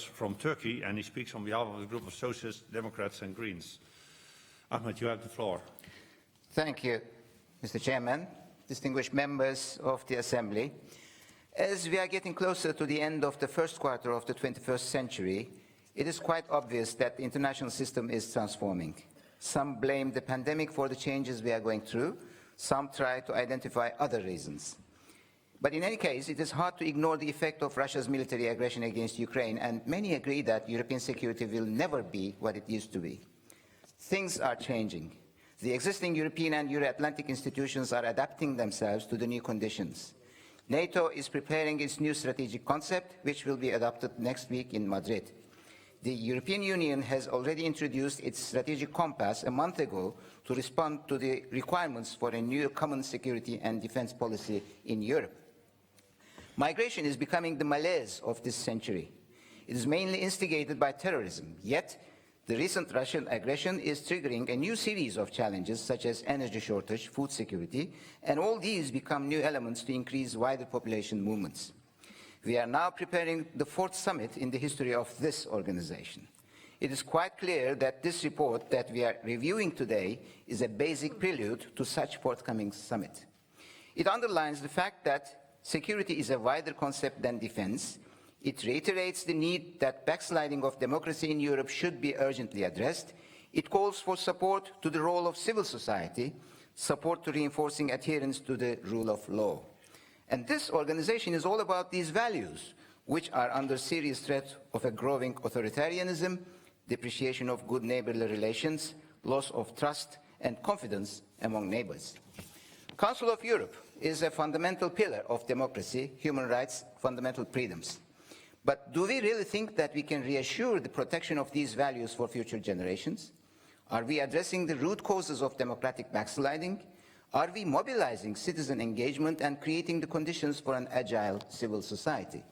from Turkey, and he speaks on behalf of the group of Socialists, Democrats and Greens. Ahmed, you have the floor. Thank you, Mr. Chairman, distinguished members of the Assembly. As we are getting closer to the end of the first quarter of the 21st century, it is quite obvious that the international system is transforming. Some blame the pandemic for the changes we are going through. Some try to identify other reasons. But in any case, it is hard to ignore the effect of Russia's military aggression against Ukraine, and many agree that European security will never be what it used to be. Things are changing. The existing European and Euro-Atlantic institutions are adapting themselves to the new conditions. NATO is preparing its new strategic concept, which will be adopted next week in Madrid. The European Union has already introduced its strategic compass a month ago to respond to the requirements for a new common security and defense policy in Europe. Migration is becoming the malaise of this century. It is mainly instigated by terrorism, yet the recent Russian aggression is triggering a new series of challenges such as energy shortage, food security, and all these become new elements to increase wider population movements. We are now preparing the 4th summit in the history of this organization. It is quite clear that this report that we are reviewing today is a basic prelude to such forthcoming summit. It underlines the fact that security is a wider concept than defense. It reiterates the need that backsliding of democracy in Europe should be urgently addressed. It calls for support to the role of civil society, support to reinforcing adherence to the rule of law. And this organization is all about these values, which are under serious threat of a growing authoritarianism, depreciation of good neighborly relations, loss of trust and confidence among neighbors. Council of Europe is a fundamental pillar of democracy, human rights, fundamental freedoms. But do we really think that we can reassure the protection of these values for future generations? Are we addressing the root causes of democratic backsliding? Are we mobilizing citizen engagement and creating the conditions for an agile civil society?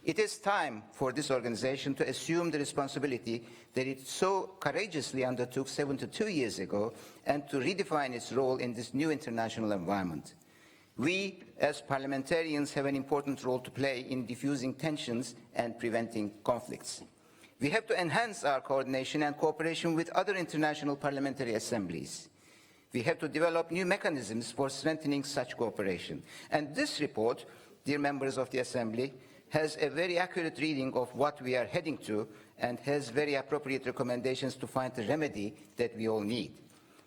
It is time for this organization to assume the responsibility that it so courageously undertook 72 years ago and to redefine its role in this new international environment. We, as parliamentarians, have an important role to play in diffusing tensions and preventing conflicts. We have to enhance our coordination and cooperation with other international parliamentary assemblies. We have to develop new mechanisms for strengthening such cooperation. And this report, dear members of the Assembly, has a very accurate reading of what we are heading to and has very appropriate recommendations to find the remedy that we all need.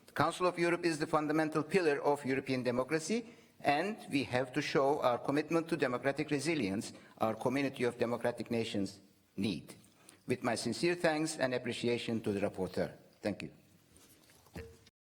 The Council of Europe is the fundamental pillar of European democracy, and we have to show our commitment to democratic resilience our community of democratic nations need. With my sincere thanks and appreciation to the rapporteur. Thank you.